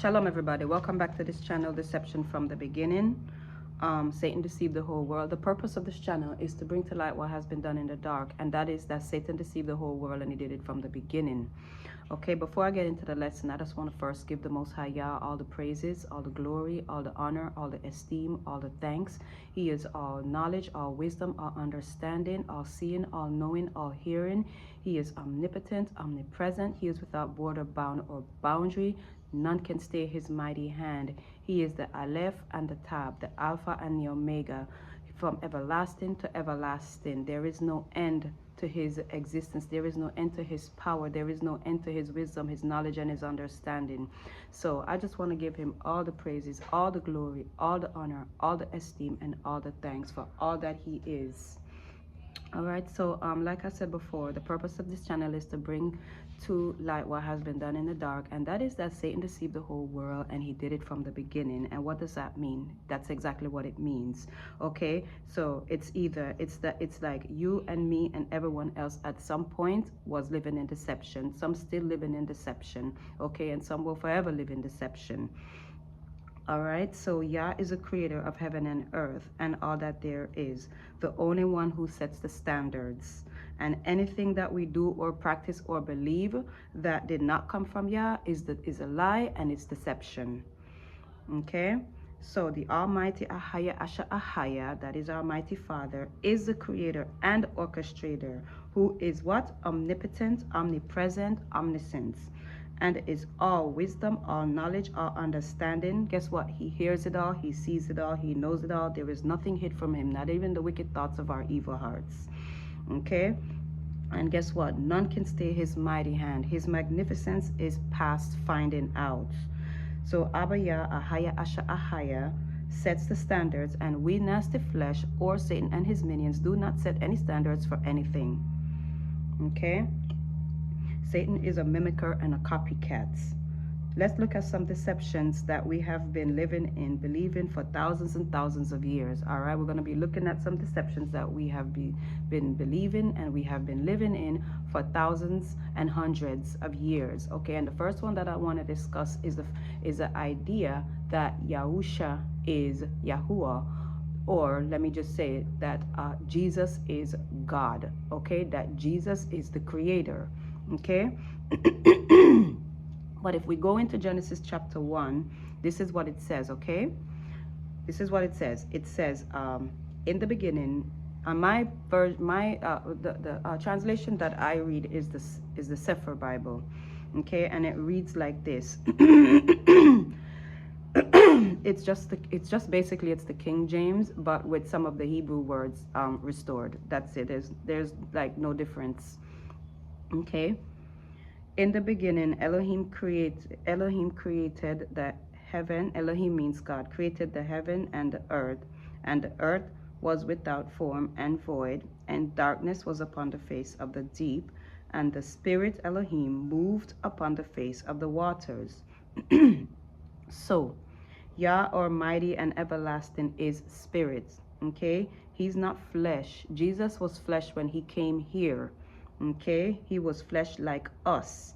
Shalom, everybody. Welcome back to this channel, Deception from the Beginning. Satan deceived the whole world. The purpose of this channel is to bring to light what has been done in the dark, and that is that Satan deceived the whole world, and he did it from the beginning. Okay, before I get into the lesson, I just want to first give the Most High Yah all the praises, all the glory, all the honor, all the esteem, all the thanks. He is all knowledge, all wisdom, all understanding, all seeing, all knowing, all hearing. He is omnipotent, omnipresent. He is without border, bound, or boundary. None can stay his mighty hand. He is the Aleph and the Tab, the Alpha and the Omega, from everlasting to everlasting. There is no end to his existence. There is no end to his power. There is no end to his wisdom, his knowledge, and his understanding. So I just want to give him all the praises, all the glory, all the honor, all the esteem, and all the thanks for all that he is. All right, so like I said before, the purpose of this channel is to bring to light what has been done in the dark, and that is that Satan deceived the whole world, and he did it from the beginning. And what does that mean? That's exactly what it means. Okay, so it's like you and me and everyone else at some point was living in deception. Some still living in deception. Okay, and some will forever live in deception. All right, so Yah is a creator of heaven and earth and all that there is, the only one who sets the standards. And anything that we do or practice or believe that did not come from Yah is a lie, and it's deception. Okay, so the Almighty Ahaya Asha Ahaya, that is our mighty Father, is the creator and orchestrator, who is what? Omnipotent, omnipresent, omniscient, and is all wisdom, all knowledge, all understanding. Guess what? He hears it all, he sees it all, he knows it all. There is nothing hid from him, not even the wicked thoughts of our evil hearts. Okay, and guess what? None can stay his mighty hand. His magnificence is past finding out. So Abba Yah, Ahaya Asha Ahaya, sets the standards, and we nasty flesh or Satan and his minions do not set any standards for anything. Okay, Satan is a mimicker and a copycat. Let's look at some deceptions that we have been living in, believing for thousands and thousands of years. All right, we're going to be looking at some deceptions that we have been believing and we have been living in for thousands and hundreds of years. Okay, and the first one that I want to discuss is the idea that Yahusha is Yahuwah, or let me just say that Jesus is God. Okay, that Jesus is the creator. Okay. But if we go into Genesis chapter 1, this is what it says, okay? This is what it says. It says, in the beginning, the translation that I read is the Sefer Bible, okay? And it reads like this. It's just basically it's the King James, but with some of the Hebrew words restored. That's it. There's like no difference, okay? In the beginning, Elohim created the heaven. Elohim means God, created the heaven and the earth was without form and void, and darkness was upon the face of the deep, and the Spirit Elohim moved upon the face of the waters. So, Yah Almighty and everlasting is spirit. Okay, he's not flesh. Jesus was flesh when he came here. Okay, he was flesh like us.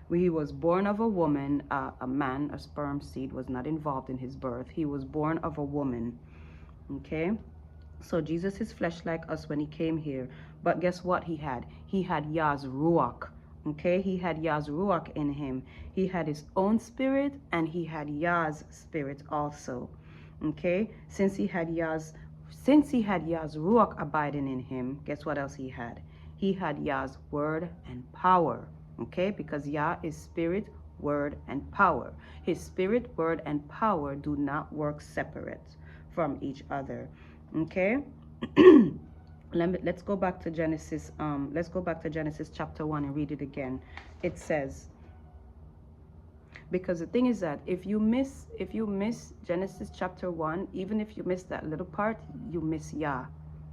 He was born of a woman, a man, a sperm seed was not involved in his birth. He was born of a woman. Okay, so Jesus is flesh like us when he came here. But guess what he had? He had Yah's Ruach. Okay, he had Yah's Ruach in him. He had his own spirit, and he had Yah's spirit also. Okay, since he had Yah's Ruach abiding in him, guess what else he had? He had Yah's word and power, okay? Because Yah is spirit, word, and power. His spirit, word, and power do not work separate from each other, okay? Let's go back to Genesis. Let's go back to Genesis chapter 1 and read it again. It says, because the thing is that if you miss Genesis chapter 1, even if you miss that little part, you miss Yah,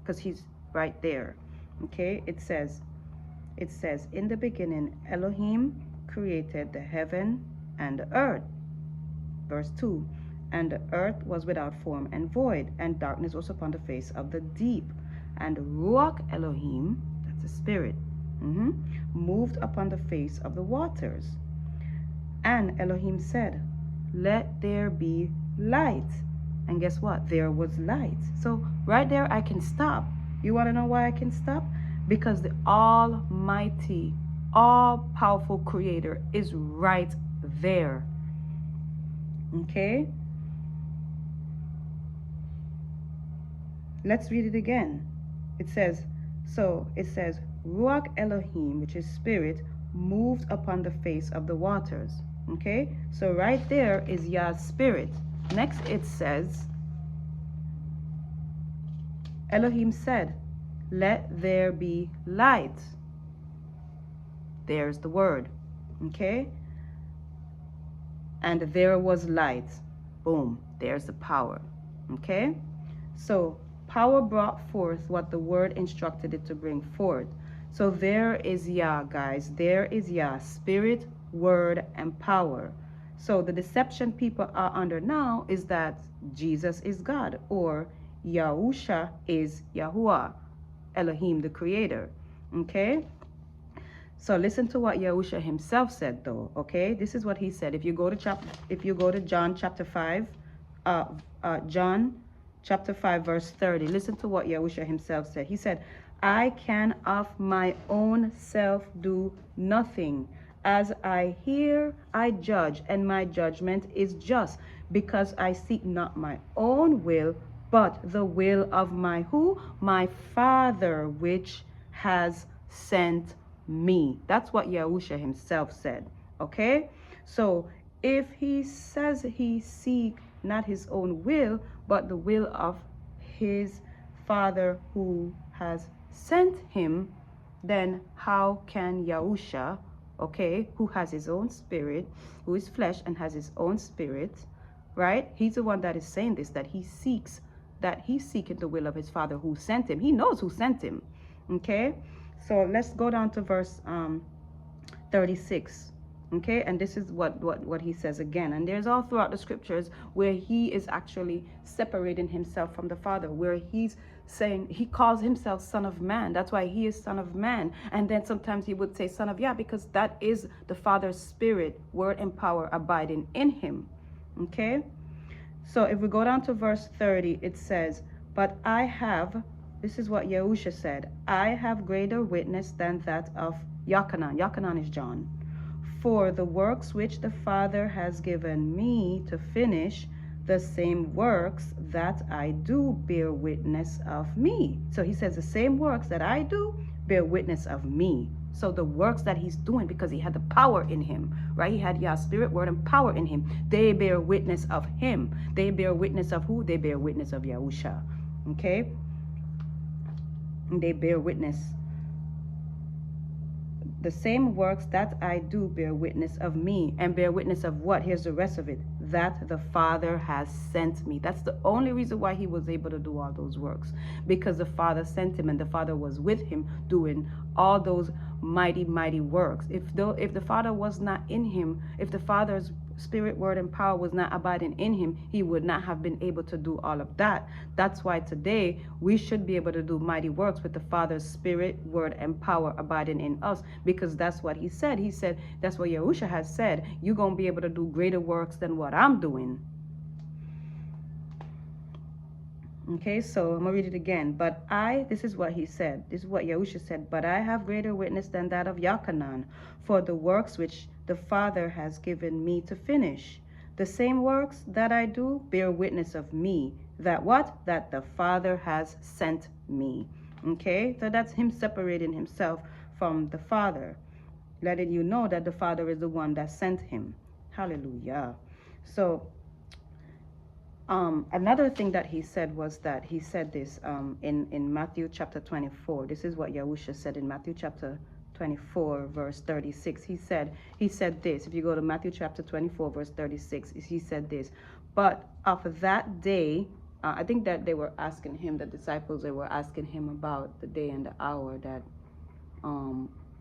because he's right there. Okay, it says, in the beginning, Elohim created the heaven and the earth. Verse 2, and the earth was without form and void, and darkness was upon the face of the deep. And Ruach Elohim, that's the spirit, moved upon the face of the waters. And Elohim said, let there be light. And guess what? There was light. So right there, I can stop. You want to know why I can stop? Because the almighty, all-powerful creator is right there. Okay? Let's read it again. It says, Ruach Elohim, which is spirit, moved upon the face of the waters. Okay? So right there is Yah's spirit. Next it says, Elohim said, let there be light. There's the word. Okay? And there was light. Boom. There's the power. Okay? So power brought forth what the word instructed it to bring forth. So there is Yah, guys. There is Yah, spirit, word, and power. So the deception people are under now is that Jesus is God, or Yahusha is Yahuwah, Elohim, the creator. Okay? So listen to what Yahusha himself said, though. Okay? This is what he said. If you go to John chapter 5, John chapter 5 verse 30, listen to what Yahusha himself said. He said, I can of my own self do nothing. As I hear, I judge, and my judgment is just, because I seek not my own will, but the will of my who? My Father, which has sent me. That's what Yahusha himself said. Okay? So if he says he seek not his own will, but the will of his Father who has sent him, then how can Yahusha, okay, who has his own spirit, who is flesh and has his own spirit, right? He's the one that is saying this, that he's seeking the will of his Father who sent him. He knows who sent him. Okay? So let's go down to verse 36. Okay, and this is what he says again. And there's all throughout the scriptures where he is actually separating himself from the Father, where he's saying he calls himself Son of Man. That's why he is Son of Man. And then sometimes he would say Son of Yah, because that is the Father's spirit, word, and power abiding in him. Okay, so if we go down to verse 30, it says, but I have, this is what Yahusha said, I have greater witness than that of Yochanan. Yochanan is John. For the works which the Father has given me to finish, the same works that I do bear witness of me. So he says the same works that I do bear witness of me. So the works that he's doing, because he had the power in him, right? He had Yah's spirit, word, and power in him. They bear witness of him. They bear witness of who? They bear witness of Yahusha. Okay? And they bear witness. The same works that I do bear witness of me. And bear witness of what? Here's the rest of it. That the Father has sent me. That's the only reason why he was able to do all those works. Because the Father sent him, and the Father was with him doing all those mighty, mighty works. If the Father was not in him, if the Father's spirit, word, and power was not abiding in him, he would not have been able to do all of that. That's why today we should be able to do mighty works with the Father's spirit, word, and power abiding in us, because that's what he said. He said, that's what Yahusha has said, you're going to be able to do greater works than what I'm doing. Okay, so I'm going to read it again. But this is what he said. This is what Yahusha said. But I have greater witness than that of Yochanan, for the works which the Father has given me to finish. The same works that I do bear witness of me. That what? That the Father has sent me. Okay, so that's him separating himself from the Father, letting you know that the Father is the one that sent him. Hallelujah. So another thing that he said was that he said this in Matthew chapter 24. This is what Yahusha said in Matthew chapter 24 verse 36. He said this. If you go to Matthew chapter 24 verse 36, he said this. But of that day, I think that they were asking him, the disciples, they were asking him about the day and the hour that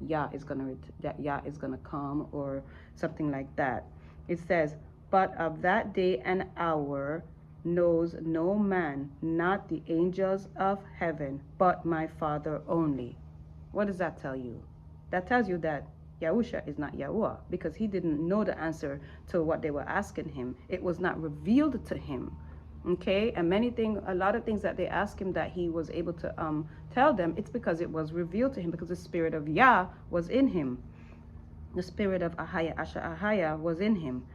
Yah is gonna come, or something like that. It says, but of that day and hour knows no man, not the angels of heaven, but my Father only. What does that tell you? That tells you that Yahusha is not Yahuwah, because he didn't know the answer to what they were asking him. It was not revealed to him. Okay, and a lot of things that they asked him that he was able to tell them, it's because it was revealed to him, because the spirit of Yah was in him. The spirit of Ahaya, Asha Ahaya, was in him.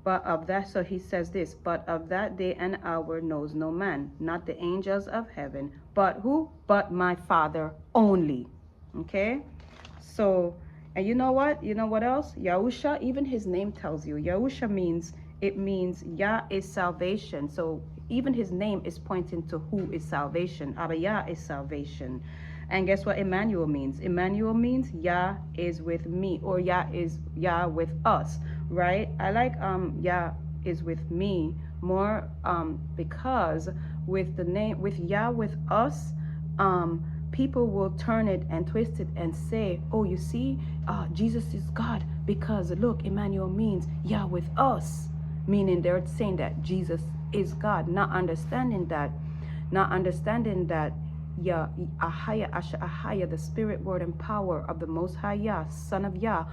But of that, so he says this, but of that day and hour knows no man, not the angels of heaven, but who? But my Father only. Okay? So, and you know what? You know what else? Yahusha, even his name tells you. Yahusha means Yah is salvation. So even his name is pointing to who is salvation. Abba Yah is salvation. And guess what Emmanuel means? Emmanuel means Yah is with me, or Yah is Yah with us, right? I like Yah is with me more because with the name, with Yah with us, people will turn it and twist it and say, oh, you see, Jesus is God, because look, Emmanuel means Yah with us, meaning they're saying that Jesus is God, not understanding that Yah, Ahaya, Asha, Ahaya, the spirit, word, and power of the Most High Yah, Son of Yah,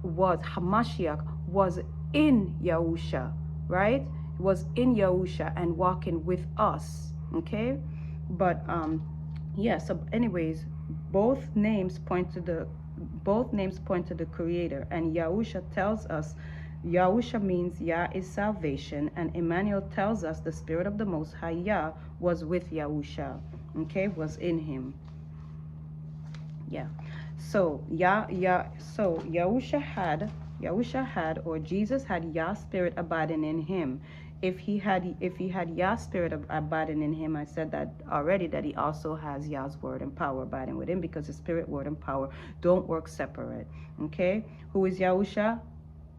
was Hamashiach, was in Yahusha, right? Was in Yahusha and walking with us, okay? But yeah, so anyways, both names point to the Creator, and Yahusha tells us, Yahusha means Yah is salvation, and Emmanuel tells us the spirit of the Most High Yah was with Yahusha, okay, was in him. Yeah. So Yahusha had, or Jesus had Yah's spirit abiding in him. If he had Yah's spirit abiding in him, I said that already, that he also has Yah's word and power abiding with him, because the spirit, word, and power don't work separate. Okay? Who is Yahusha?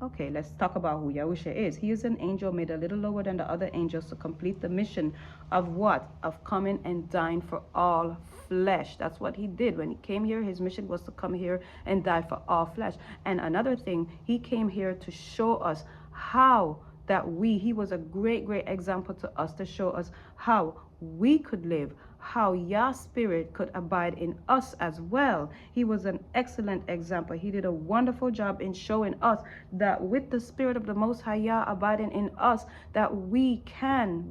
Okay, let's talk about who Yahusha is. He is an angel made a little lower than the other angels to complete the mission of what? Of coming and dying for all flesh. That's what he did. When he came here, his mission was to come here and die for all flesh. And another thing, he came here to show us how that he was a great example to us, to show us how we could live, how Yah's spirit could abide in us as well. He was an excellent example. He did a wonderful job in showing us that with the spirit of the Most High Yah abiding in us, that we can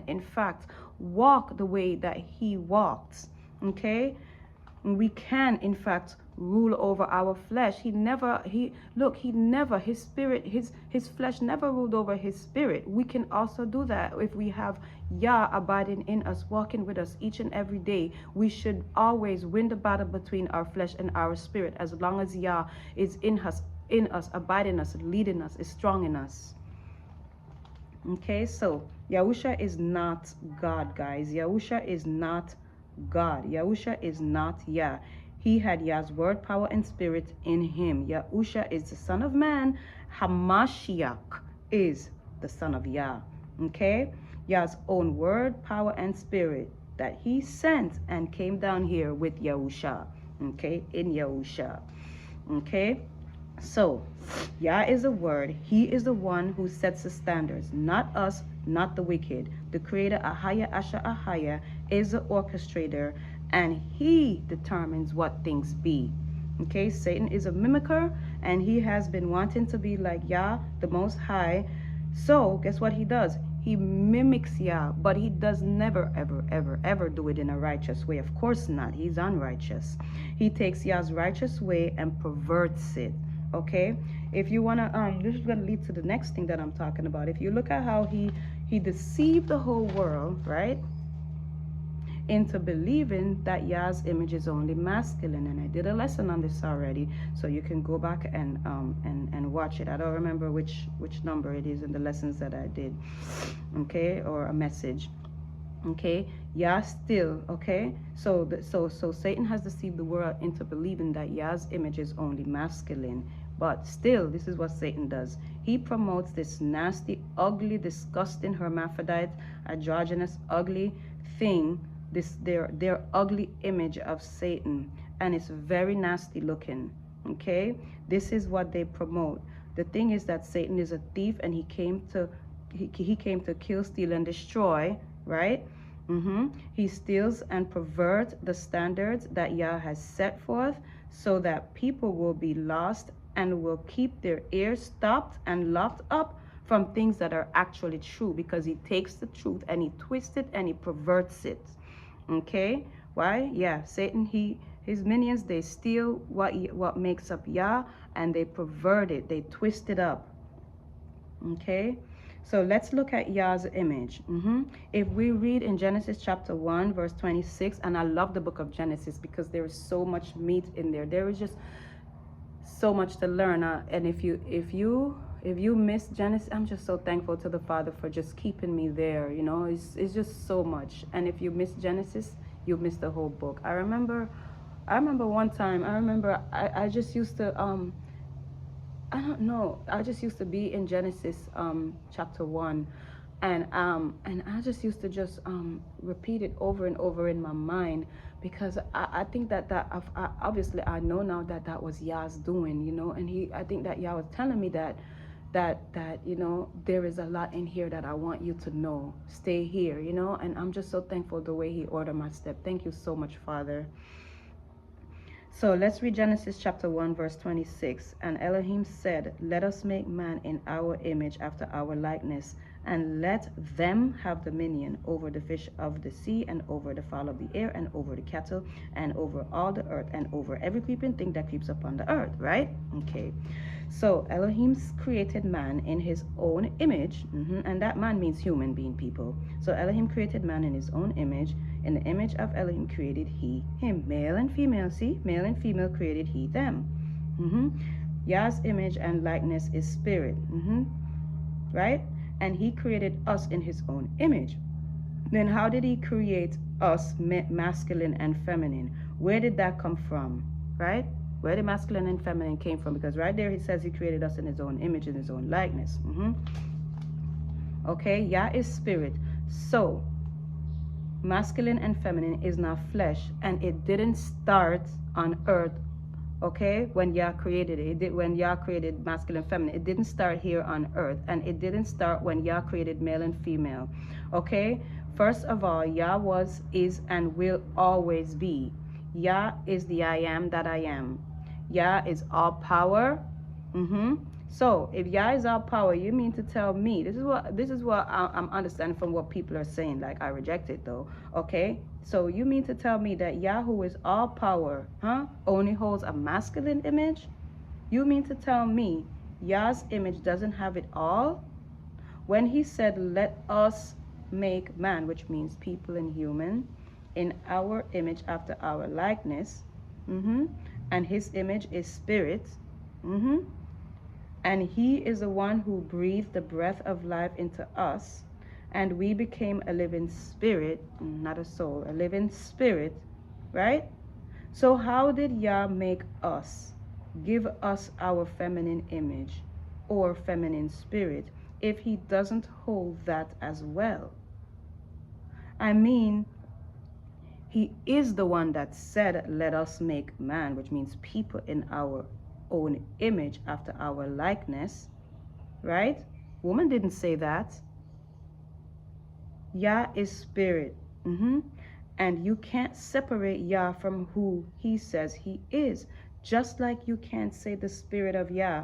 in fact walk the way that he walked. Okay? We can in fact rule over our flesh. His spirit, his flesh never ruled over his spirit. We can also do that if we have Yah abiding in us, walking with us each and every day. We should always win the battle between our flesh and our spirit, as long as Yah is in us, abiding us, leading us, is strong in us. Okay, so Yahusha is not God, guys. Yahusha is not God. Yahusha is not Yah. He had Yah's word, power, and spirit in him. Yahusha is the Son of Man. Hamashiach is the Son of Yah. Okay? Yah's own word, power, and spirit that he sent and came down here with Yahusha. Okay? In Yahusha. Okay? So, Yah is a word. He is the one who sets the standards, not us, not the wicked. The creator, Ahaya, Asha, Ahaya, is the orchestrator, and he determines what things be. Okay, Satan is a mimicker, and he has been wanting to be like Yah, the Most High. So, guess what he does? He mimics Yah, but he does never, ever do it in a righteous way. Of course not. He's unrighteous. He takes Yah's righteous way and perverts it. Okay, if you want to this is going to lead to the next thing that I'm talking about. If you look at how he deceived the whole world, right, into believing that Yah's image is only masculine, and I did a lesson on this already, so you can go back and watch it. I don't remember which number it is in the lessons that I did, okay, or a message. Okay, Yah still, okay, so Satan has deceived the world into believing that Yah's image is only masculine. But still, this is what Satan does. He promotes this nasty, ugly, disgusting, hermaphrodite, androgynous, ugly thing, their ugly image of Satan, and it's very nasty looking. Okay, this is what they promote. The thing is that Satan is a thief, and he came to kill, steal, and destroy, right? He steals and perverts the standards that Yah has set forth so that people will be lost and will keep their ears stopped and locked up from things that are actually true, because he takes the truth and he twists it and he perverts it. Okay? Why? Yeah, Satan, his minions, they steal what makes up Yah, and they pervert it, they twist it up. Okay, so let's look at Yah's image. If we read in Genesis chapter 1 verse 26, and I love the book of Genesis because there is so much meat in there. There is just so much to learn. And if you miss Genesis, I'm just so thankful to the Father for just keeping me there. You know, it's just so much. And if you miss Genesis, you miss the whole book. I remember one time, I just used to I don't know. I just used to be in Genesis chapter 1, and I just used to just repeat it over and over in my mind, because I think that obviously I know now that was Yah's doing, you know, and I think that Yah was telling me that you know, there is a lot in here that I want you to know. Stay here, you know, and I'm just so thankful the way he ordered my step. Thank you so much, Father. So let's read Genesis chapter 1 verse 26. And Elohim said, let us make man in our image after our likeness, and let them have dominion over the fish of the sea, and over the fowl of the air, and over the cattle, and over all the earth, and over every creeping thing that creeps upon the earth. Right? Okay. So Elohim's created man in his own image, and that man means human being, people. So Elohim created man in his own image. In the image of Elohim created he him, male and female. See, male and female created he them. Yah's image and likeness is spirit, right? And he created us in his own image. Then how did he create us masculine and feminine? Where did that come from, right? Where the masculine and feminine came from? Because right there he says he created us in his own image, in his own likeness. Okay, Yah is spirit. So masculine and feminine is not flesh, and it didn't start on earth. Okay, when Yah created it, when Yah created masculine and feminine, it didn't start here on earth, and it didn't start when Yah created male and female. Okay, first of all, Yah was, is, and will always be. Yah is the I am that I am. Yah is all power. So if Yah is all power, you mean to tell me, this is what I'm understanding from what people are saying, like I reject it though. Okay, so you mean to tell me that Yah, who is all power, only holds a masculine image? You mean to tell me Yah's image doesn't have it all? When he said, let us make man, which means people and human, in our image after our likeness, and his image is spirit, and he is the one who breathed the breath of life into us, and we became a living spirit, not a soul, a living spirit, right? So how did Yah make us, give us our feminine image or feminine spirit, if he doesn't hold that as well? I mean, he is the one that said, let us make man, which means people in our own image after our likeness, right? Woman didn't say that. Yah is spirit, and you can't separate Yah from who he says he is, just like you can't say the spirit of Yah.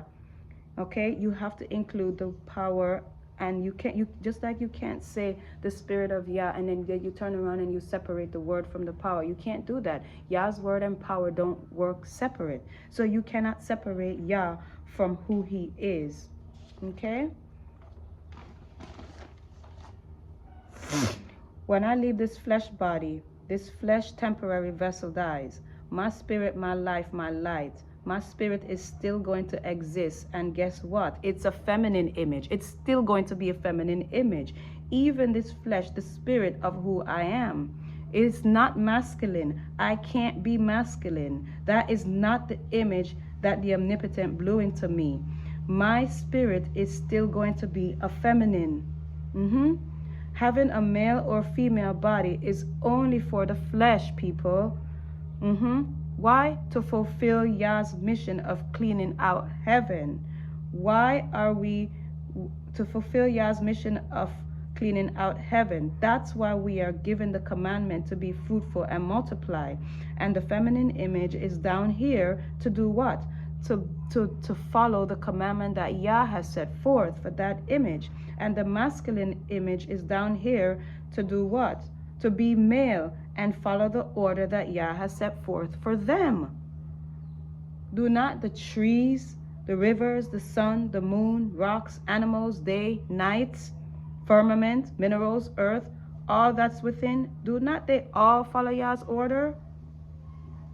Okay, you have to include the power, and you just like you can't say the spirit of Yah and then you turn around and you separate the word from the power. You can't do that. Yah's word and power don't work separate. So you cannot separate Yah from who he is. Okay? When I leave this flesh body, this flesh temporary vessel dies. My spirit, my life, my light, my spirit is still going to exist. And guess what? It's a feminine image. It's still going to be a feminine image. Even this flesh, the spirit of who I am, is not masculine. I can't be masculine. That is not the image that the omnipotent blew into me. My spirit is still going to be a feminine. Having a male or female body is only for the flesh, people. Why? To fulfill Yah's mission of cleaning out heaven. Why are we to fulfill Yah's mission of cleaning out heaven. That's why we are given the commandment to be fruitful and multiply. And the feminine image is down here to do what? To follow the commandment that Yah has set forth for that image. And the masculine image is down here to do what? To be male and follow the order that Yah has set forth for them. Do not the trees, the rivers, the sun, the moon, rocks, animals, day, nights, firmament, minerals, earth, all that's within, do not they all follow Yah's order?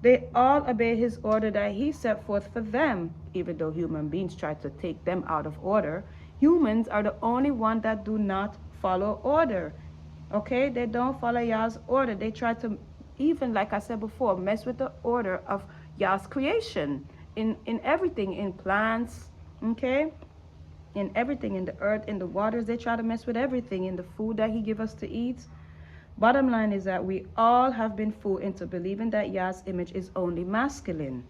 They all obey his order that he set forth for them, even though human beings try to take them out of order. Humans are the only one that do not follow order. Okay, they don't follow Yah's order. They try to, even like I said before, mess with the order of Yah's creation in everything, in plants, okay, in everything, in the earth, in the waters. They try to mess with everything, in the food that he give us to eat. Bottom line is that we all have been fooled into believing that Yah's image is only masculine.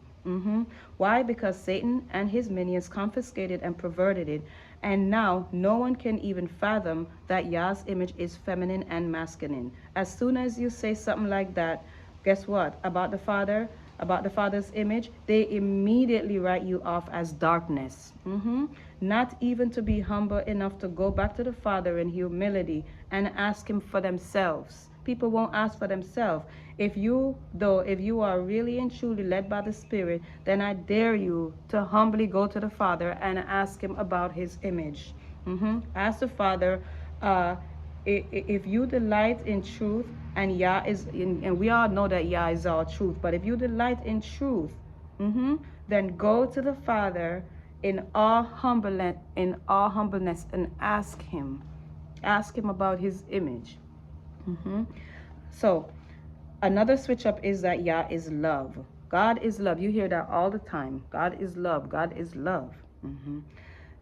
Why? Because Satan and his minions confiscated and perverted it, and now no one can even fathom that Yah's image is feminine and masculine. As soon as you say something like that, guess what? About the Father's image, they immediately write you off as darkness. Not even to be humble enough to go back to the Father in humility and ask him for themselves. People won't ask for themselves. If you are really and truly led by the Spirit, then I dare you to humbly go to the Father and ask him about his image. Ask the Father, if you delight in truth, and Yah is and we all know that Yah is all truth, but if you delight in truth, then go to the Father in all humbleness and ask him about his image. So another switch up is that Yah is love. God is love. You hear that all the time. God is love. God is love.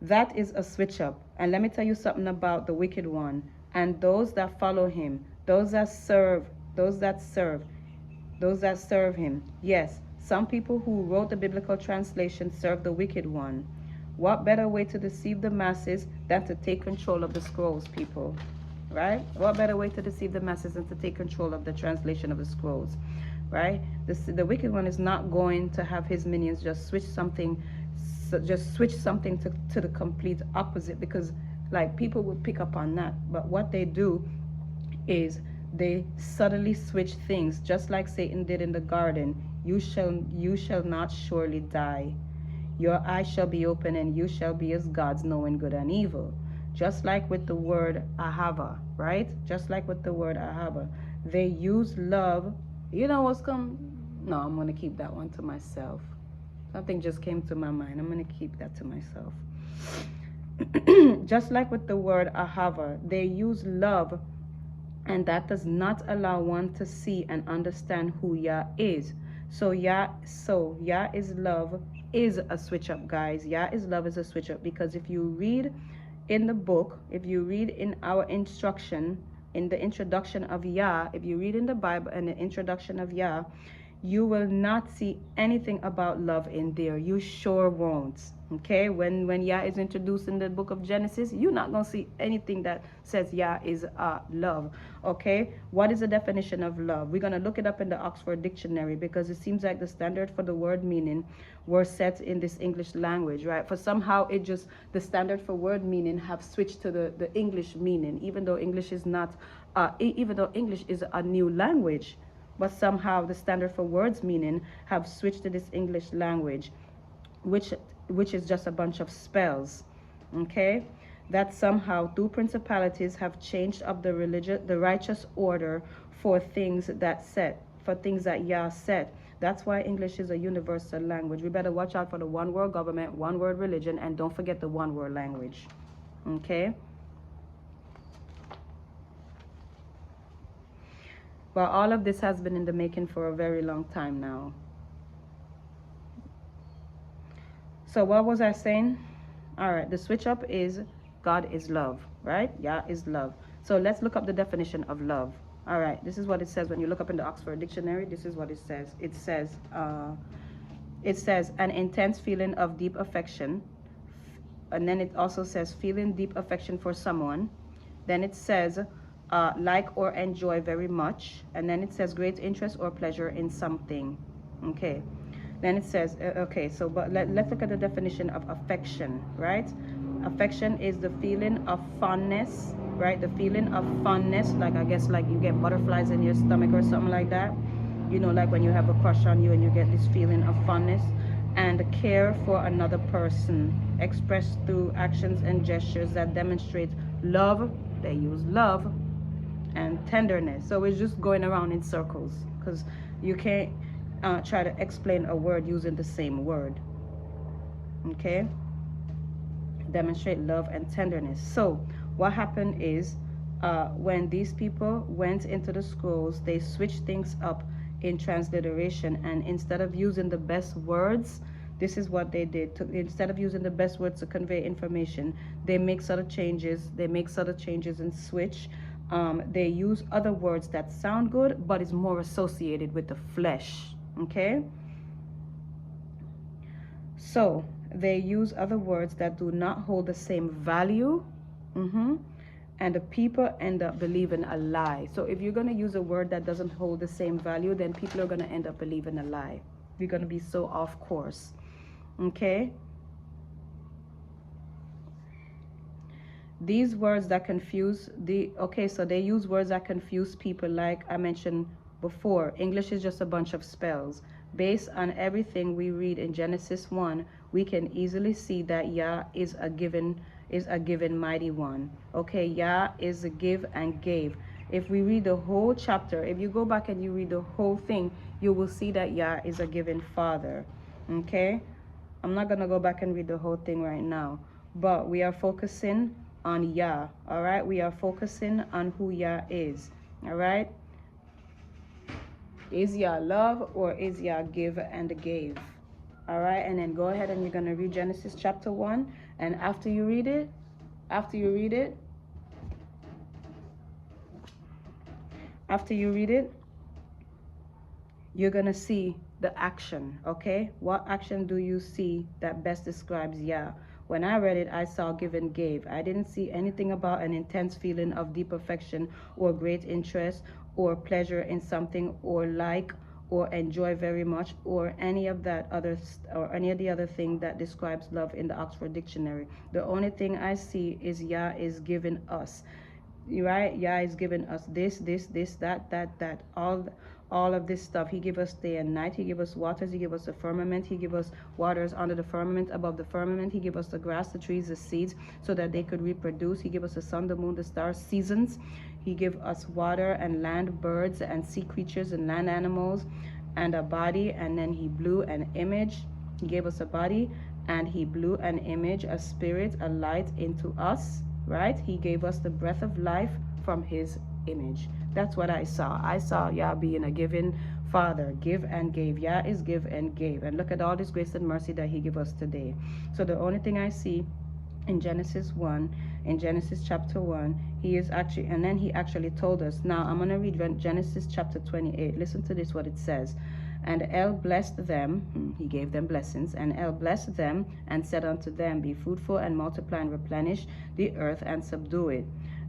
That is a switch up. And let me tell you something about the wicked one and those that follow him, those that serve him. Yes, some people who wrote the biblical translation serve the wicked one. What better way to deceive the masses than to take control of the scrolls, people? Right? What better way to deceive the masses than to take control of the translation of the scrolls? Right? The wicked one is not going to have his minions just switch something to the complete opposite, because like people would pick up on that. But what they do is they subtly switch things, just like Satan did in the garden. You shall not surely die. Your eyes shall be open, and you shall be as gods, knowing good and evil. Just like with the word ahava, right? Just like with the word ahava. They use love. You know what's come? No, I'm going to keep that one to myself. Something just came to my mind. I'm going to keep that to myself. Just like with the word ahava, they use love, and that does not allow one to see and understand who Yah is. So Yah is love is a switch up, guys. Yah is love is a switch up, because if you read in the book, if you read in our instruction, in the introduction of Yah, if you read in the Bible and the introduction of Yah, you will not see anything about love in there. You sure won't. Okay, when Yah is introduced in the book of Genesis, you're not going to see anything that says Yah is love. Okay, what is the definition of love? We're going to look it up in the Oxford Dictionary, because it seems like the standard for the word meaning were set in this English language, right? For somehow it just, the standard for word meaning have switched to the English meaning, even though English is not, even though English is a new language. But somehow the standard for words meaning have switched to this English language, which is just a bunch of spells. Okay, that somehow two principalities have changed up the righteous order for things that Yah set. That's why English is a universal language. We better watch out for the one world government, one world religion, and don't forget the one world language. Okay. But all of this has been in the making for a very long time now. So what was I saying? All right, the switch up is God is love, right? Yah is love. So let's look up the definition of love. All right, this is what it says when you look up in the Oxford Dictionary. This is what it says. It says an intense feeling of deep affection. And then it also says feeling deep affection for someone, Then it says like or enjoy very much. And then it says great interest or pleasure in something. Okay. Then it says, okay, so but let's look at the definition of affection, right? Affection is the feeling of fondness, right? The feeling of fondness, like I guess like you get butterflies in your stomach or something like that. You know, like when you have a crush on you and you get this feeling of fondness. And care for another person, expressed through actions and gestures that demonstrate love. They use love and tenderness. So it's just going around in circles because you can't try to explain a word using the same word. Okay, demonstrate love and tenderness. So what happened is when these people went into the scrolls, they switched things up in transliteration, and instead of using the best words, this is what they did. Instead of using the best words to convey information, they make subtle changes. They make subtle changes and switch. They use other words that sound good, but is more associated with the flesh. Okay? So they use other words that do not hold the same value. And the people end up believing a lie. So if you're going to use a word that doesn't hold the same value, then people are going to end up believing a lie. You're going to be so off course. Okay? These words that confuse so they use words that confuse people, like I mentioned before. English is just a bunch of spells. Based on everything we read in Genesis 1, we can easily see that Yah is a given mighty one. Okay, Yah is a give and gave. If we read the whole chapter, if you go back and you read the whole thing, you will see that Yah is a given father. Okay? I'm not going to go back and read the whole thing right now, but we are focusing on Yah. All right? We are focusing on who Yah is. All right? Is Yah love or is Yah give and gave? All right, and then go ahead and you're going to read Genesis chapter 1. And after you read it, you're going to see the action, okay? What action do you see that best describes Yah? When I read it, I saw give and gave. I didn't see anything about an intense feeling of deep affection or great interest or pleasure in something or like or enjoy very much or any of the other thing that describes love in the Oxford Dictionary. The only thing I see is Yah is giving us, right? Yah is giving us this, that, all of this stuff. He give us day and night. He give us waters. He give us the firmament. He give us waters under the firmament, above the firmament. He give us the grass, the trees, the seeds, so that they could reproduce. He give us the sun, the moon, the stars, seasons. He give us water and land, birds and sea creatures and land animals, and a body. And then he blew an image. He gave us a body, and he blew an image, a spirit, a light into us, right? He gave us the breath of life from his image. That's what I saw. I saw Yah being a giving father, give and gave. Yah is give and gave. And look at all this grace and mercy that he give us today. So the only thing I see in Genesis 1, in Genesis chapter 1, he is actually, and then he actually told us. Now I'm going to read Genesis chapter 28. Listen to this, what it says. And El blessed them, he gave them blessings, and El blessed them and said unto them, be fruitful and multiply and replenish the earth and subdue it.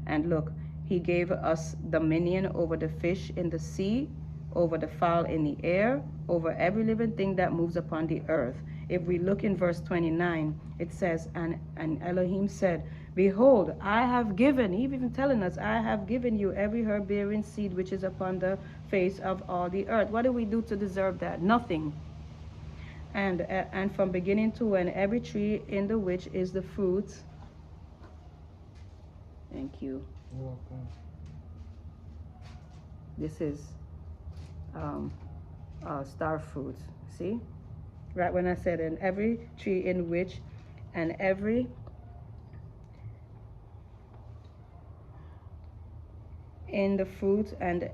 And look, he gave us dominion over the fish in the sea, over the fowl in the air, over every living thing that moves upon the earth. If we look in verse 29, it says, and Elohim said, behold, I have given, he's even telling us, I have given you every herb bearing seed which is upon the face of all the earth. What do we do to deserve that? Nothing. And from beginning to end, every tree in the which is the fruit. Thank you. You're welcome. This is star fruit. See? Right when I said, and every tree in which, and every in the fruit and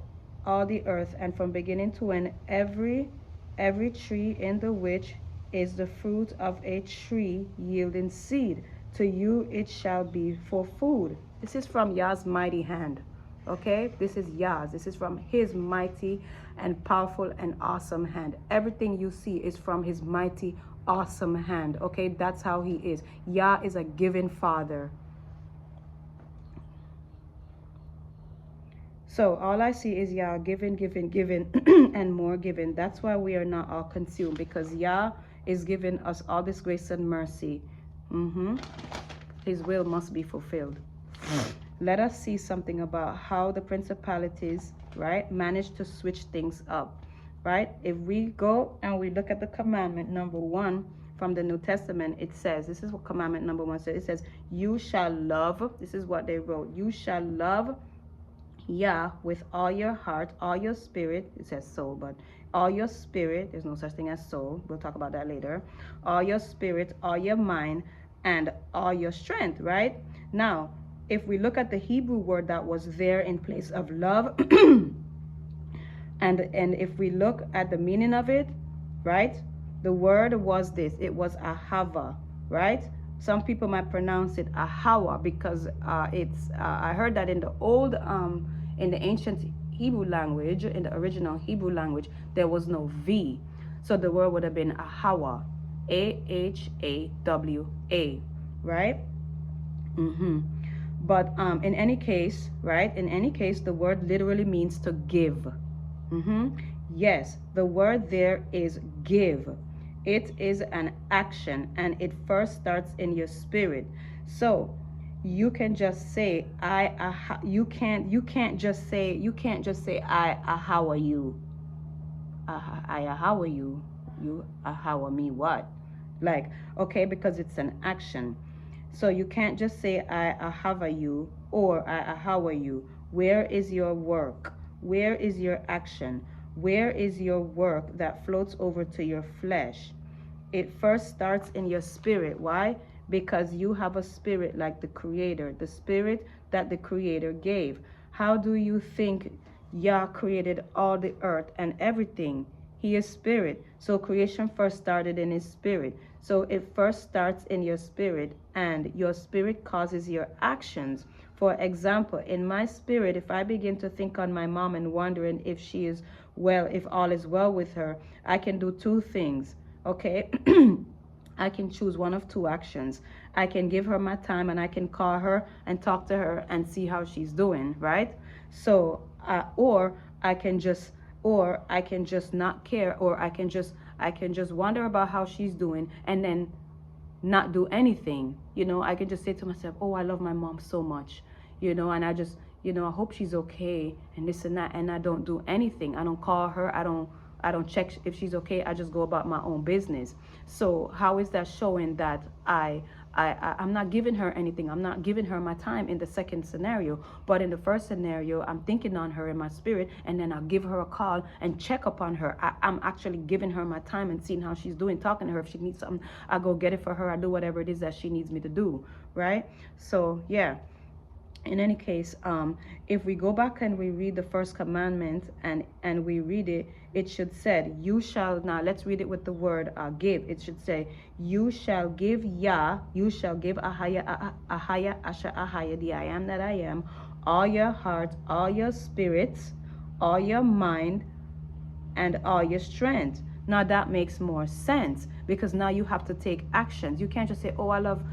all the earth, and from beginning to end, every tree in the which is the fruit of a tree yielding seed. To you it shall be for food. This is from Yah's mighty hand. Okay? This is Yah's. This is from his mighty and powerful and awesome hand. Everything you see is from his mighty, awesome hand. Okay? That's how he is. Yah is a giving father. So all I see is Yah giving, giving, giving, and more giving. That's why we are not all consumed, because Yah is giving us all this grace and mercy. His will must be fulfilled. Let us see something about how the principalities, right, managed to switch things up, right? If we go and we look at the commandment number 1 from the New Testament, it says, this is what commandment number 1 says. It says, you shall love, this is what they wrote, you shall love Yah with all your heart, all your spirit, it says soul, but all your spirit, there's no such thing as soul, we'll talk about that later, all your spirit, all your mind, and all your strength, right? Now, if we look at the Hebrew word that was there in place of love, and if we look at the meaning of it, right, the word was this, it was ahava, right? Some people might pronounce it ahawa, because it's I heard that in the old in the ancient Hebrew language, in the original Hebrew language, there was no V, so the word would have been ahawa, A-H-A-W-A, right? But in any case, right, in any case, the word literally means to give. Yes, the word there is give. It is an action, and it first starts in your spirit. So you can just say you can't just say how are you, how are you, how are me, what, like, okay, because it's an action. So you can't just say how are you, or how are you. Where is your work? Where is your action? Where is your work that floats over to your flesh? It first starts in your spirit. Why? Because you have a spirit like the Creator, the spirit that the Creator gave. How do you think Yah created all the earth and everything? He is spirit. So creation first started in his spirit. So it first starts in your spirit, and your spirit causes your actions. For example, in my spirit, if I begin to think on my mom and wondering if she is well, if all is well with her, I can do two things, okay? I can choose one of two actions. I can give her my time, and I can call her and talk to her and see how she's doing, right? So, or I can just not care, or I can just wonder about how she's doing and then not do anything. I can just say to myself, oh, I love my mom so much, and I just, I hope she's okay, and this and that, and I don't do anything. I don't call her. I don't check if she's okay. I just go about my own business. So how is that showing that I'm not giving her anything? I'm not giving her my time in the second scenario. But in the first scenario, I'm thinking on her in my spirit, and then I'll give her a call and check upon her. I'm actually giving her my time and seeing how she's doing, talking to her. If she needs something, I go get it for her. I do whatever it is that she needs me to do, right? So yeah. In any case, if we go back and we read the first commandment, and we read it, it should say, you shall, now let's read it with the word give. It should say, you shall give Yah, you shall give Ahaya, Asha Ahaya, the I am that I am, all your heart, all your spirits, all your mind, and all your strength. Now that makes more sense, because now you have to take actions. You can't just say, oh, I love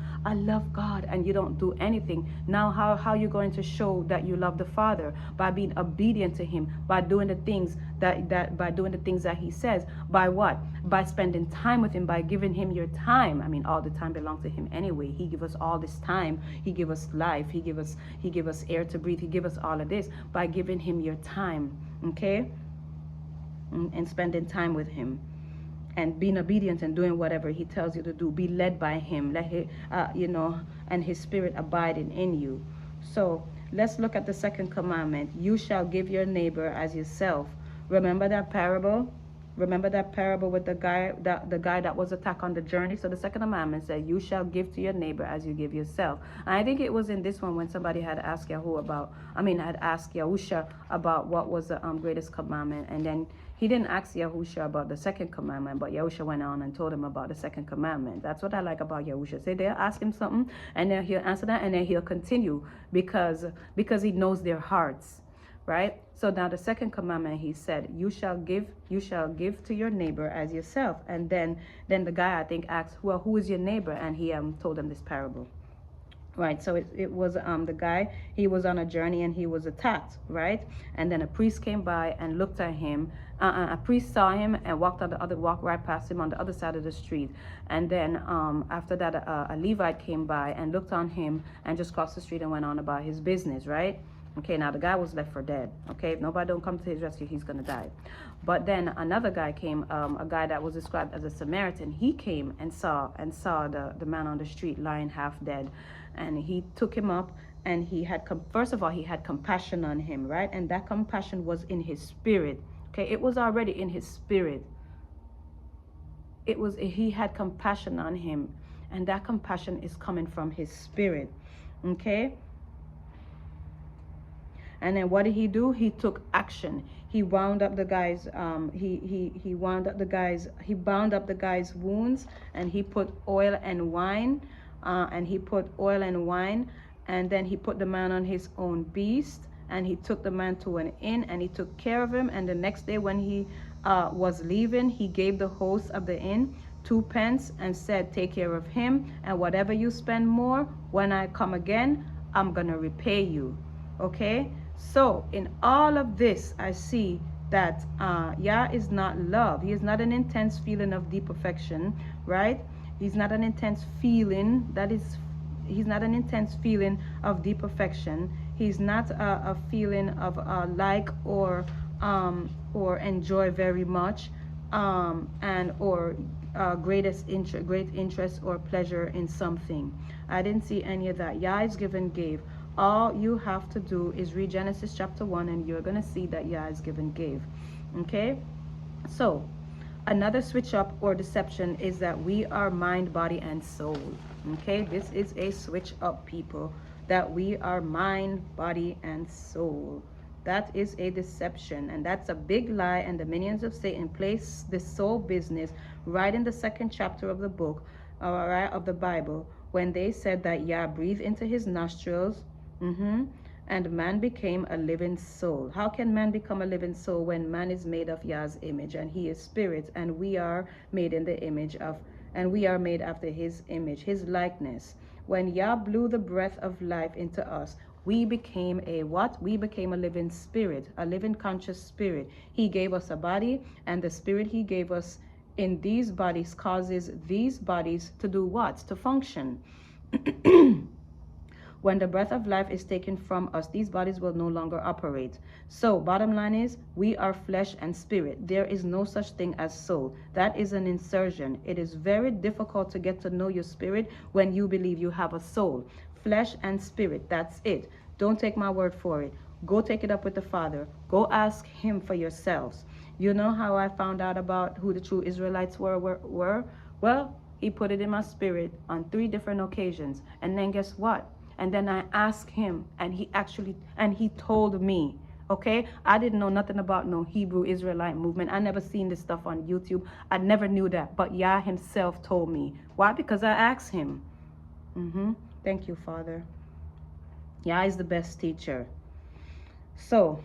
God, and you don't do anything. Now how are you going to show that you love the Father? By being obedient to him, by doing the things that he says. By what? By spending time with him, by giving him your time. I mean, all the time belongs to him anyway. He give us all this time. He give us life. He give us air to breathe. He give us all of this by giving him your time. Okay? And spending time with him, and being obedient and doing whatever he tells you to do. Be led by him. Let him, and his spirit abiding in you. So let's look at the second commandment. You shall give your neighbor as yourself. Remember that parable? Remember that parable with the guy that was attacked on the journey? So the second commandment said, you shall give to your neighbor as you give yourself. And I think it was in this one when somebody had asked Yahusha about what was the greatest commandment. And then he didn't ask Yahusha about the second commandment, but Yahusha went on and told him about the second commandment. That's what I like about Yahusha. Say they'll ask him something, and then he'll answer that, and then he'll continue because he knows their hearts. Right? So now the second commandment, he said, you shall give to your neighbor as yourself. And then the guy, I think, asked, well, who is your neighbor? And he told them this parable. Right, so it was the guy, he was on a journey and he was attacked, right? And then a priest came by and looked at him. A priest saw him and walked right past him on the other side of the street. And then after that, a Levite came by and looked on him and just crossed the street and went on about his business, right? Okay, now the guy was left for dead. Okay, if nobody don't come to his rescue, he's gonna die. But then another guy came, a guy that was described as a Samaritan. He came and saw the man on the street lying half dead, and he took him up, and he had first of all, he had compassion on him, right? And that compassion was in his spirit. Okay, it was already in his spirit. He had compassion on him, and that compassion is coming from his spirit. Okay. And then what did he do? He took action. He wound up the guy's he bound up the guy's wounds, and he put oil and wine, and then he put the man on his own beast, and he took the man to an inn, and he took care of him. And the next day when he was leaving, he gave the host of the inn 2 pence and said, take care of him, and whatever you spend more, when I come again, I'm gonna repay you. Okay, so in all of this, I see that Yah is not love. He is not an intense feeling of deep affection, right? He's not an intense feeling he's not an intense feeling of deep affection. He's not a feeling of like or enjoy very much, or great interest or pleasure in something. I didn't see any of that. Yah is given, gave. All you have to do is read Genesis chapter 1, and you're going to see that Yah is given, gave. Okay, so another switch up or deception is that we are mind, body, and soul. Okay, this is a switch up, people, that we are mind, body, and soul. That is a deception, and that's a big lie, and the minions of Satan place this soul business right in the 2nd chapter of the book, all right, of the Bible, when they said that Yah breathed into his nostrils, and man became a living soul. How can man become a living soul when man is made of Yah's image, and he is spirit, and we are made in the image of, and we are made after his image, his likeness? When Yah blew the breath of life into us, we became a what? We became a living spirit, a living conscious spirit. He gave us a body, and the spirit he gave us in these bodies causes these bodies to do what? To function. When the breath of life is taken from us, these bodies will no longer operate. So bottom line is, we are flesh and spirit. There is no such thing as soul. That is an insertion. It is very difficult to get to know your spirit when you believe you have a soul. Flesh and spirit, that's it. Don't take my word for it. Go take it up with the Father. Go ask him for yourselves. You know how I found out about who the true Israelites were? Well, he put it in my spirit on 3 different occasions. And then guess what? And then I asked him, and he told me. Okay, I didn't know nothing about no Hebrew Israelite movement. I never seen this stuff on YouTube. I never knew that, but Yah himself told me. Why? Because I asked him. Thank you, Father. Yah is the best teacher. So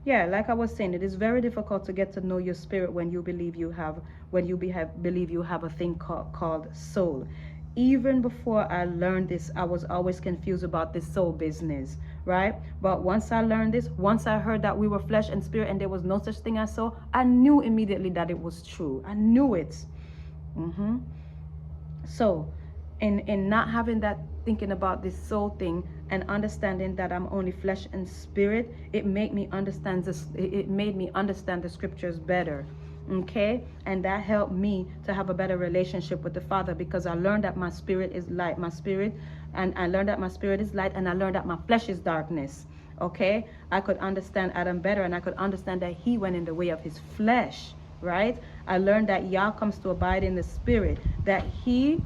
yeah, like I was saying, it is very difficult to get to know your spirit when you believe you have a thing called soul. Even before I learned this, I was always confused about this soul business, right? But once I learned this, once I heard that we were flesh and spirit and there was no such thing as soul, I knew immediately that it was true. I knew it. So in not having that thinking about this soul thing and understanding that I'm only flesh and spirit, it made me understand the scriptures better. Okay, and that helped me to have a better relationship with the Father, because I learned that my spirit is light, and I learned that my spirit is light, and I learned that my flesh is darkness. Okay, I could understand Adam better, and I could understand that he went in the way of his flesh, right? I learned that Yah comes to abide in the spirit, that he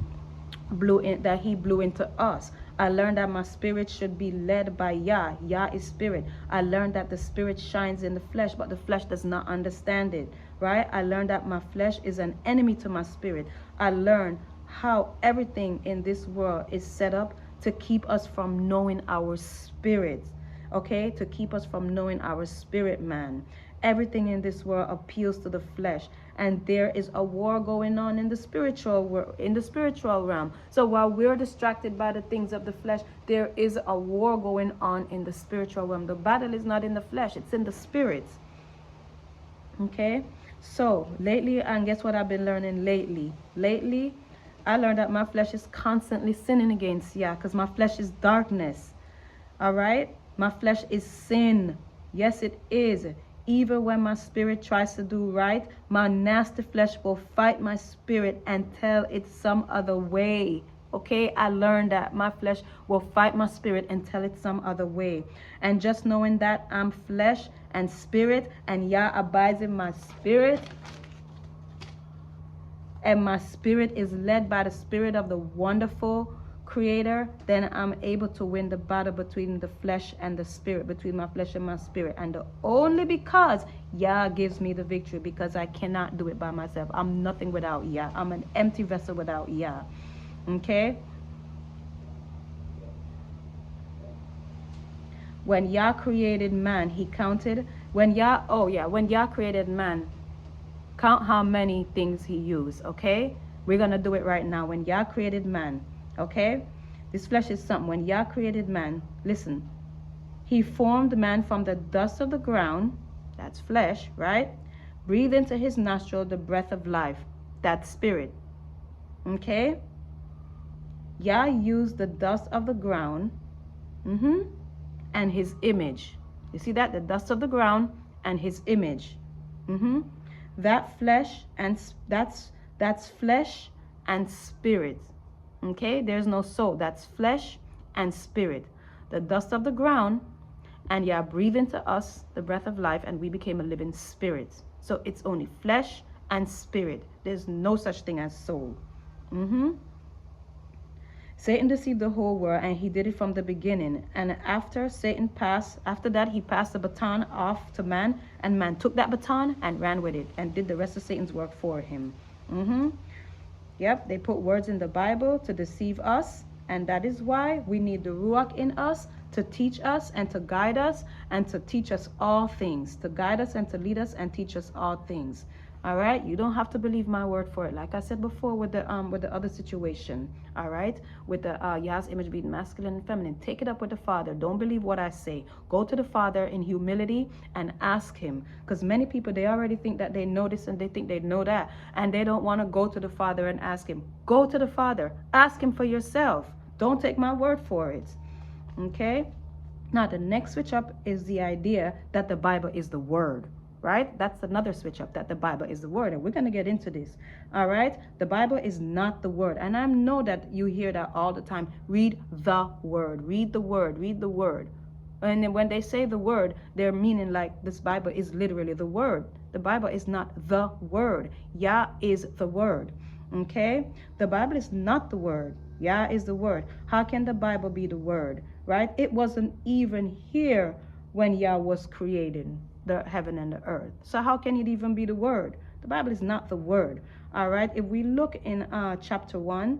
blew into us. I learned that my spirit should be led by Yah. Yah is spirit. I learned that the spirit shines in the flesh, but the flesh does not understand it, right? I learned that my flesh is an enemy to my spirit. I learned how everything in this world is set up to keep us from knowing our spirits, okay? To keep us from knowing our spirit, man. Everything in this world appeals to the flesh, and there is a war going on in the spiritual realm. So while we're distracted by the things of the flesh, there is a war going on in the spiritual realm. The battle is not in the flesh, it's in the spirit. Okay, so lately, and guess what I've been learning lately I learned that my flesh is constantly sinning against Yah, because my flesh is darkness. All right, my flesh is sin. Yes, it is. Even when my spirit tries to do right, my nasty flesh will fight my spirit and tell it some other way. Okay, I learned that my flesh will fight my spirit and tell it some other way. And just knowing that I'm flesh and spirit, and Yah abides in my spirit, and my spirit is led by the spirit of the wonderful creator, then I'm able to win the battle between the flesh and the spirit, between my flesh and my spirit. And only because Yah gives me the victory, because I cannot do it by myself. I'm nothing without Yah. I'm an empty vessel without Yah. Okay? When Yah created man, he counted, when Yah created man, count how many things he used. Okay, we're gonna do it right now. When Yah created man, okay, this flesh is something. When Yah created man, listen, he formed man from the dust of the ground, that's flesh, right? Breathe into his nostril the breath of life, that's spirit. Okay, Yah used the dust of the ground and his image. You see that? The dust of the ground and his image. That flesh and that's flesh and spirit. Okay, there's no soul. That's flesh and spirit. The dust of the ground, and Yah breathed into us the breath of life, and we became a living spirit. So it's only flesh and spirit. There's no such thing as soul. Satan deceived the whole world, and he did it from the beginning. And after that, he passed the baton off to man, and man took that baton and ran with it and did the rest of Satan's work for him. Yep, they put words in the Bible to deceive us, and that is why we need the Ruach in us to teach us and to guide us and to teach us all things, to guide us and to lead us and teach us all things. All right, you don't have to believe my word for it. Like I said before with the other situation, all right, with the Yah's image being masculine and feminine, take it up with the Father. Don't believe what I say. Go to the Father in humility and ask him, because many people, they already think that they know this and they think they know that, and they don't want to go to the Father and ask him. Go to the Father, ask him for yourself. Don't take my word for it. Okay, now the next switch up is the idea that the Bible is the word. Right? That's another switch up, that the Bible is the word. And we're going to get into this. All right? The Bible is not the word. And I know that you hear that all the time. Read the word. Read the word. Read the word. And then when they say the word, they're meaning like this Bible is literally the word. The Bible is not the word. Yah is the word. Okay? The Bible is not the word. Yah is the word. How can the Bible be the word? Right? It wasn't even here when Yah was created the heaven and the earth. So how can it even be the word? The Bible is not the word. All right, if we look in chapter 1,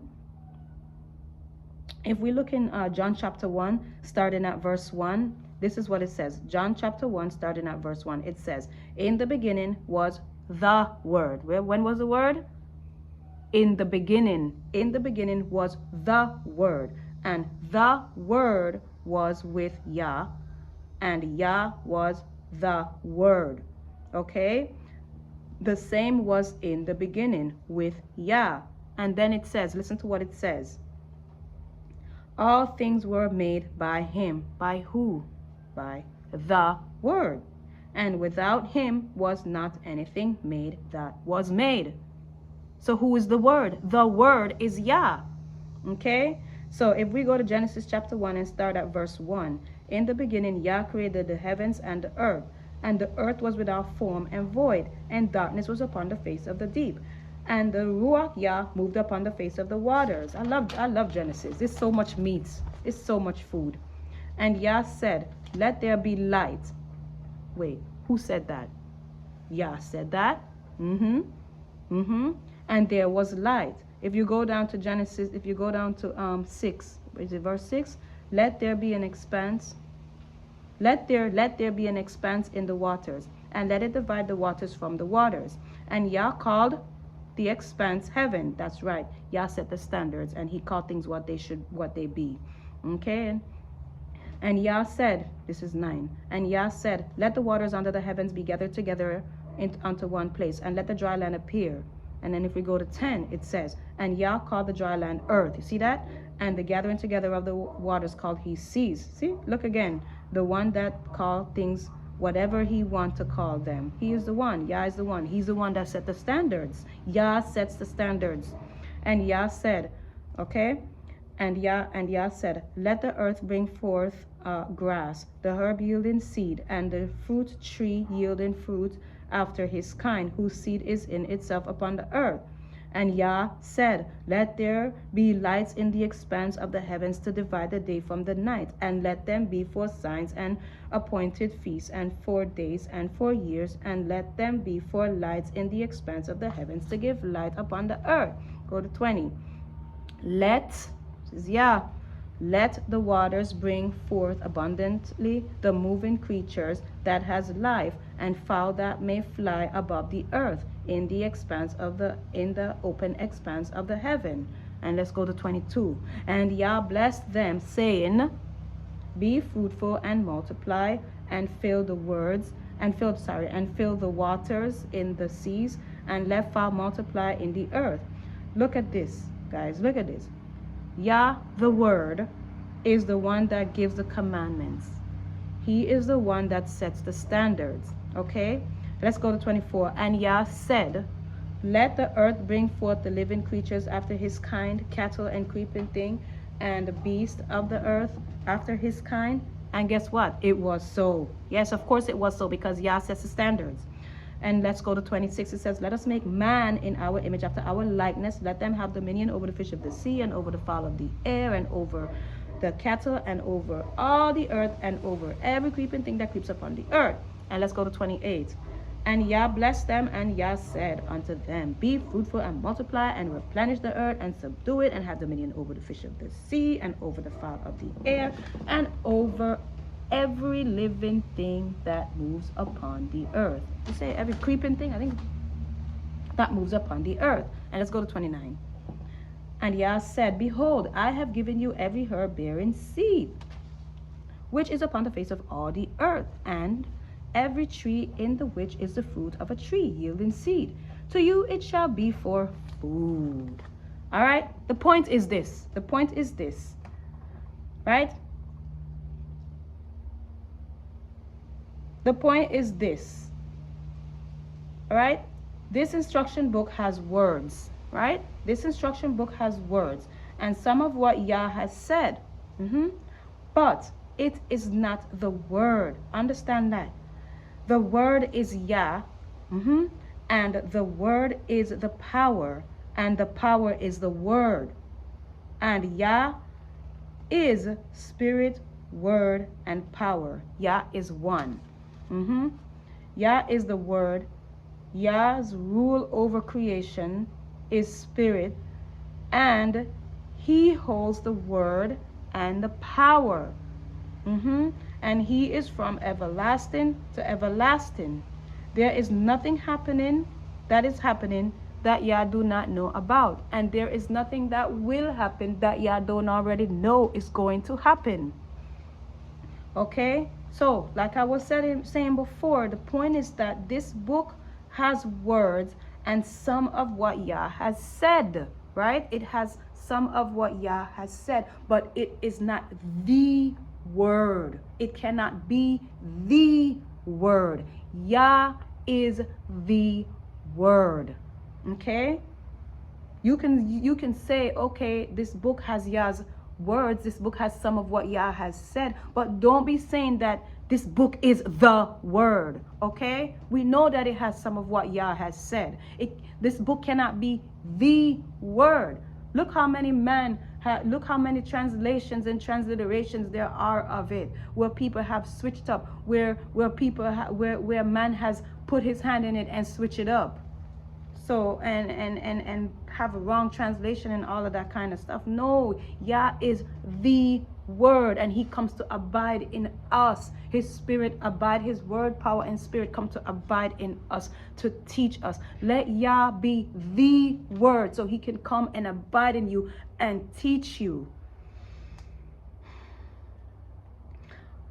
if we look in John chapter 1 starting at verse 1, this is what it says. John chapter 1 starting at verse 1, it says, in the beginning was the word. When was the word? In the beginning was the word, and the word was with Yah, and Yah was the word. Okay, the same was in the beginning with Yah. And then it says, listen to what it says, all things were made by him. By who? By the word, and without him was not anything made that was made. So who is the word? The word is Yah. Okay, so if we go to Genesis chapter 1 and start at verse 1, in the beginning, Yah created the heavens and the earth. And the earth was without form and void, and darkness was upon the face of the deep. And the Ruach Yah moved upon the face of the waters. I love Genesis. It's so much meat. It's so much food. And Yah said, let there be light. Wait, who said that? Yah said that. And there was light. If you go down to Genesis, if you go down to 6, is it verse 6? Let there be an expanse. Let there be an expanse in the waters, and let it divide the waters from the waters. And Yah called the expanse heaven. That's right. Yah set the standards, and he called things what they be. Okay. And Yah said, this is 9, and Yah said, let the waters under the heavens be gathered together unto one place, and let the dry land appear. And then if we go to 10, it says, and Yah called the dry land earth. You see that? And the gathering together of the waters called he seas. See, look again. The one that called things whatever he want to call them. He is the one. Yah is the one. He's the one that set the standards. Yah sets the standards. And Yah said, okay, and Yah said, let the earth bring forth grass, the herb yielding seed, and the fruit tree yielding fruit after his kind, whose seed is in itself upon the earth. And Yah said, let there be lights in the expanse of the heavens to divide the day from the night, and let them be for signs and appointed feasts, and for days and for years, and let them be for lights in the expanse of the heavens to give light upon the earth. Go to 20. Let the waters bring forth abundantly the moving creatures that has life, and fowl that may fly above the earth in the open expanse of the heaven. And let's go to 22. And Yah blessed them, saying, be fruitful and multiply, and fill the waters in the seas, and let fowl multiply in the earth. Look at this, guys. Look at this. Yah, the word, is the one that gives the commandments. He is the one that sets the standards. Okay, let's go to 24. And Yah said, let the earth bring forth the living creatures after his kind, cattle and creeping thing, and the beast of the earth after his kind. And guess what? It was so. Yes, of course it was so, because Yah sets the standards. And let's go to 26. It says, let us make man in our image, after our likeness. Let them have dominion over the fish of the sea, and over the fowl of the air, and over the cattle, and over all the earth, and over every creeping thing that creeps upon the earth. And let's go to 28. And Yah blessed them, and Yah said unto them, be fruitful and multiply, and replenish the earth, and subdue it, and have dominion over the fish of the sea, and over the fowl of the air, and over every living thing that moves upon the earth. You say every creeping thing, I think, that moves upon the earth. And let's go to 29. And Yah said, behold, I have given you every herb bearing seed, which is upon the face of all the earth, and every tree in the which is the fruit of a tree yielding seed. To you it shall be for food. All right? The point is this. The point is this. Right? The point is this. All right? This instruction book has words. Right? This instruction book has words. And some of what Yah has said. But it is not the word. Understand that. The word is Yah. And the word is the power. And the power is the word. And Yah is spirit, word, and power. Yah is one. Yah is the word. Yah's rule over creation is spirit, and he holds the word and the power. And he is from everlasting to everlasting. There is nothing that is happening that Yah do not know about, and there is nothing that will happen that Yah don't already know is going to happen. Okay, so like I was saying before, the point is that this book has words and some of what Yah has said, right? It has some of what Yah has said, but it is not the word. It cannot be the word. Yah is the word. Okay? You can say, okay, this book has Yah's words, this book has some of what Yah has said, but don't be saying that this book is the word. Okay? We know that it has some of what Yah has said. This book cannot be the word. Look how many look how many translations and transliterations there are of it, where people have switched up, where man has put his hand in it and switch it up. So and have a wrong translation and all of that kind of stuff. No, Yah is the word, and he comes to abide in us. His spirit abide, his word, power, and spirit come to abide in us to teach us. Let Yah be the word so he can come and abide in you and teach you.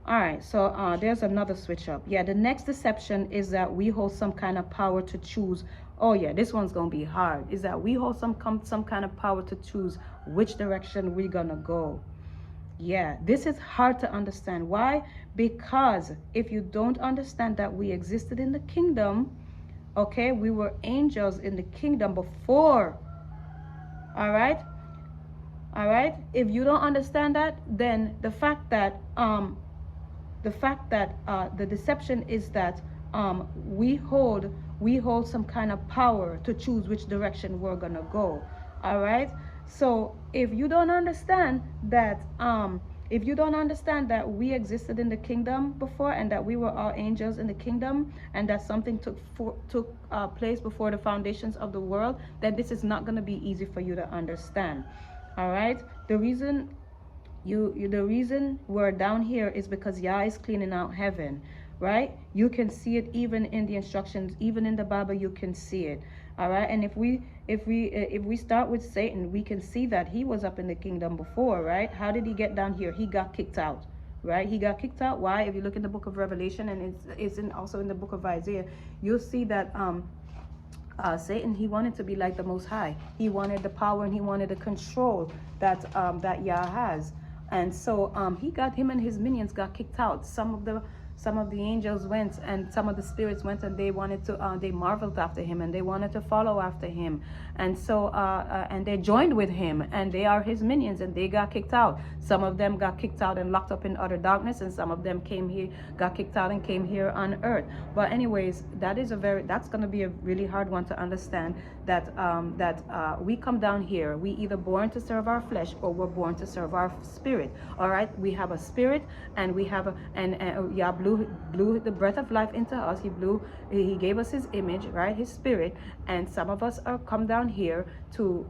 All right, so there's another switch up. Yeah, the next deception is that we hold some kind of power to choose. Oh yeah, this one's gonna be hard. Is that we hold some kind of power to choose which direction we're gonna go. Yeah, this is hard to understand. Why? Because if you don't understand that we existed in the kingdom, okay, we were angels in the kingdom before. All right, if you don't understand that, then the fact that the deception is that we hold some kind of power to choose which direction we're gonna go. All right, so if you don't understand that we existed in the kingdom before, and that we were all angels in the kingdom, and that something took place before the foundations of the world, then this is not going to be easy for you to understand. All right, the reason we're down here is because Yah is cleaning out heaven, right? You can see it even in the instructions, even in the Bible, you can see it. All right, and if we start with Satan, we can see that he was up in the kingdom before, right? How did he get down here? He got kicked out, right? He got kicked out. Why? If you look in the book of Revelation, and it's also in the book of Isaiah, you'll see that Satan, he wanted to be like the Most High. He wanted the power and he wanted the control that Yah has. And so him and his minions got kicked out. Some of the angels went, and some of the spirits went, and they wanted to they marveled after him, and they wanted to follow after him. And so and they joined with him, and they are his minions, and they got kicked out. Some of them got kicked out and locked up in utter darkness, and some of them got kicked out and came here on earth. But anyways, that's going to be a really hard one to understand, that we come down here, we either born to serve our flesh, or we're born to serve our spirit. All right, we have a spirit, and we have Yah blew the breath of life into us. He gave us his image, right, his spirit. And some of us are come down here to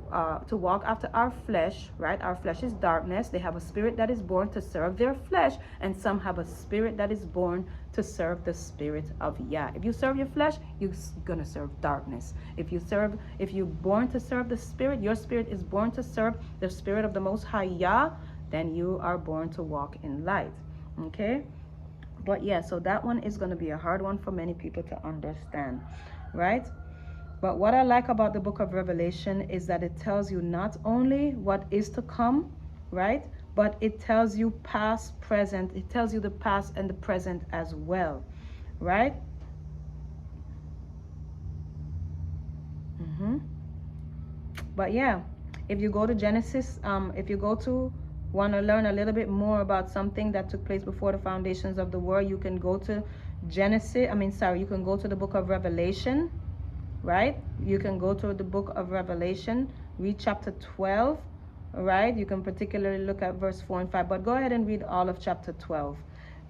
walk after our flesh, right? Our flesh is darkness. They have a spirit that is born to serve their flesh, and some have a spirit that is born to serve the spirit of Yah. If you serve your flesh, you're gonna serve darkness. If you're born to serve the spirit, your spirit is born to serve the spirit of the Most High Yah, then you are born to walk in light. Okay, but yeah, so that one is going to be a hard one for many people to understand, right? But what I like about the book of Revelation is that it tells you not only what is to come, right, but it tells you past, present. It tells you the past and the present as well, right? But yeah, if you go to Genesis, if you want to learn a little bit more about something that took place before the foundations of the world, you can go to you can go to the book of Revelation, right? You can go to the book of Revelation, read chapter 12, right? You can particularly look at verse 4 and 5, but go ahead and read all of chapter 12.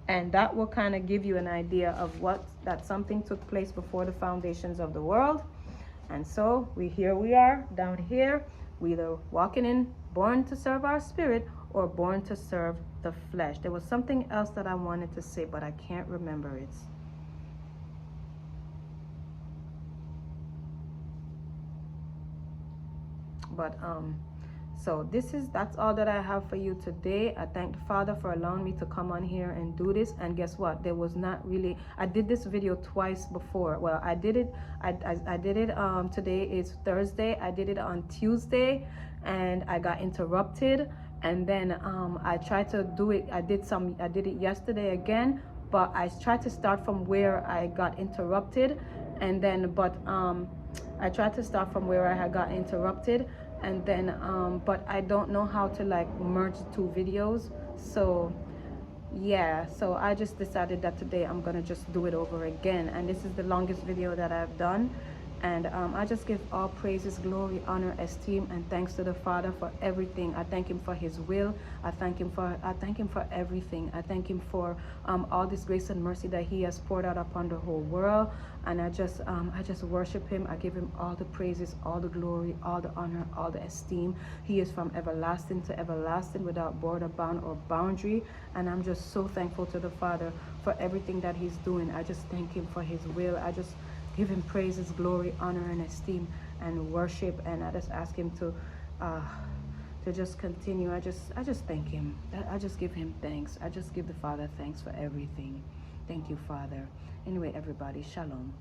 And that will kind of give you an idea of that something took place before the foundations of the world. And so here we are down here, we either walking in, born to serve our spirit, or born to serve the flesh. There was something else that I wanted to say, but I can't remember it. But so that's all that I have for you today. I thank the Father for allowing me to come on here and do this. And guess what? There was not really, I did this video twice before. Well, I did it today is Thursday. I did it on Tuesday, and I got interrupted. And then I tried to do it. I did it yesterday again, but I tried to start from where I got interrupted, and then I tried to start from where I had got interrupted, and then but I don't know how to like merge two videos. So yeah, so I just decided that today I'm gonna just do it over again, and this is the longest video that I've done. And I just give all praises, glory, honor, esteem, and thanks to the Father for everything. I thank Him for His will. I thank Him for everything. I thank Him for all this grace and mercy that He has poured out upon the whole world. And I just worship Him. I give Him all the praises, all the glory, all the honor, all the esteem. He is from everlasting to everlasting, without border, bound, or boundary. And I'm just so thankful to the Father for everything that He's doing. I just thank Him for His will. I just give Him praises, glory, honor, and esteem, and worship. And I just ask Him to just continue. I just thank Him. I just give Him thanks. I just give the Father thanks for everything. Thank you, Father. Anyway, everybody, shalom.